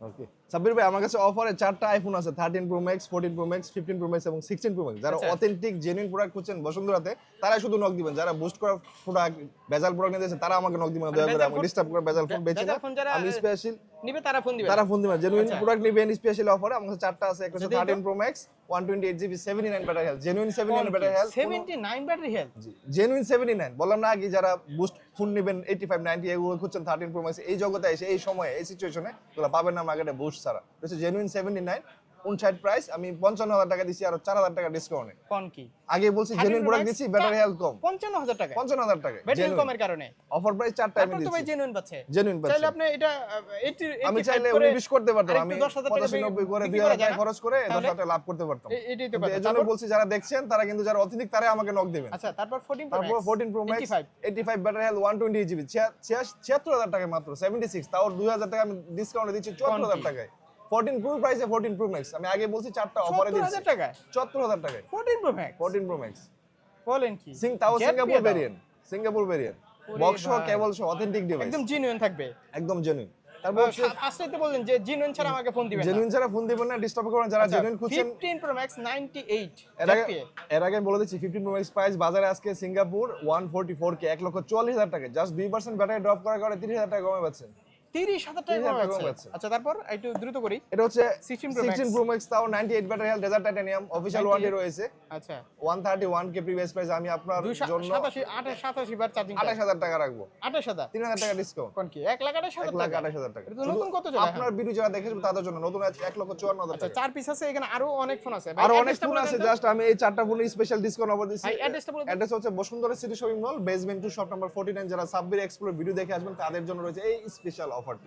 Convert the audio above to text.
ওকে সাব্বির ভাই আমার কাছে অফারে 4টা আইফোন আছে 13 Pro max 14 pro max 15 pro max এবং 16 প্রো ম্যাক্স যারা অথেন্টিক জেনুইন প্রোডাক্ট খুঁজছেন বসুন্ধরাতে তারা শুধু নক দিবেন যারা বুস্ট করা প্রোডাক্ট বেজাল প্রোডাক্ট নিতেছেন তারা আমাকে নক দিবেন দয়া করে আমাকে ডিস্টার্ব করে বেজাল ফোন বেচে না আমি স্পেশাল নিবে তারা ফোন দিবেন জেনুইন প্রোডাক্ট নিবেন স্পেশাল অফারে আমার কাছে 4টা আছে একটা হচ্ছে 13 Pro Max 128GB 79 battery health genuine 79 battery health 79 battery health জি জেনুইন 79 বললাম না আগে যারা বুস্ট ফোন নেবেন 85 90 এগুলো খুঁজছেন 13 প্রো ম্যাক্স এই জগতে এসে এই সময়ে এই সিচুয়েশনে তোলা পাবেন না মার্কেটে বুস্ট ছাড়া এটা জেনুইন 79 59 প্রাইস আমি 55000 টাকা দিছি আর 4000 টাকা ডিসকাউন্টে কোন কি আগে বলছি জেনুইন প্রোডাক্ট দিছি ব্যাটারি হেলথ কম 55000 টাকা 55000 টাকা ব্যাটারি কমের কারণে অফার প্রাইস 4টা আমি দিছি তো ভাই জেনুইন পাচ্ছে চাইলে আপনি এটা 80 আমি চাইলে 19 করতে পারতাম আমি 85 করে 2000 টাকা খরচ করে 10000 টাকা লাভ করতে পারতাম এটাই তো কথা এজন্য বলছি যারা দেখছেন তারা কিন্তু যারা অথেন্টিক তারা আমাকে নক দিবেন আচ্ছা তারপর 14 pro max 85 battery health 128GB 76000 টাকা মাত্র 76 তাও 2000 টাকা আমি ডিসকাউন্টে দিচ্ছি 74000 টাকায় 14 প্রো প্রাইসে 14 প্রো ম্যাক্স আমি আগে বলছি 4টা অফারে দিচ্ছি 74000 টাকায় 74000 টাকায় 14 প্রো ম্যাক্স 14 প্রো ম্যাক্স বলেন কি সিঙ্গাপুর ভেরিয়েন্ট বক্স সহ কেবল সহ অথেন্টিক ডিভাইস একদম জেনুইন থাকবে একদম জেনুইন তারপর ফার্স্টে তো বললেন যে জেনুইন ছাড়া আমাকে ফোন দিবেন না জেনুইন ছাড়া ফোন দিবেন না ডিস্টার্ব করবেন যারা জেনুইন খুঁজছেন 15 প্রো ম্যাক্স 98 এর আগে বলে দিচ্ছি 15 প্রো ম্যাক্স প্রাইস বাজারে আজকে সিঙ্গাপুর 144k 1,40,000 টাকা জাস্ট 2% ব্যাটারি ড্রপ করার কারণে 30000 টাকা কমে পাচ্ছেন 30000 টাকা কমে আছে আচ্ছা তারপর একটু দ্রুত করি এটা হচ্ছে 16 প্রো ম্যাক্স তাও 98 battery health desert titanium official warranty রয়েছে আচ্ছা 131k প্রিভিয়াস প্রাইস আমি আপনার জন্য 87 বার চার্জিং 28000 টাকা রাখবো 28000 3000 টাকা ডিসকাউন্ট কোন কি 1,28,000 টাকা এটা নতুন কত চলে আপনার ভিডিও যারা দেখেছেন তাদের জন্য নতুন আছে 1,54,000 আচ্ছা চার পিস আছে এখানে আরো অনেক ফোন আছে আরো অনেক ফোন আছে জাস্ট আমি এই চারটা ফোনের স্পেশাল ডিসকাউন্ট অফার দিচ্ছি অ্যাড্রেসটা বলে অ্যাড্রেস হচ্ছে Bashundhara city shopping mall basement 2 shop number 49 যারা সাব্বির এক্সপ্লোর ভিডিও দেখে আসবেন তাদের জন্য রয়েছে এই স্পেশাল অফারটি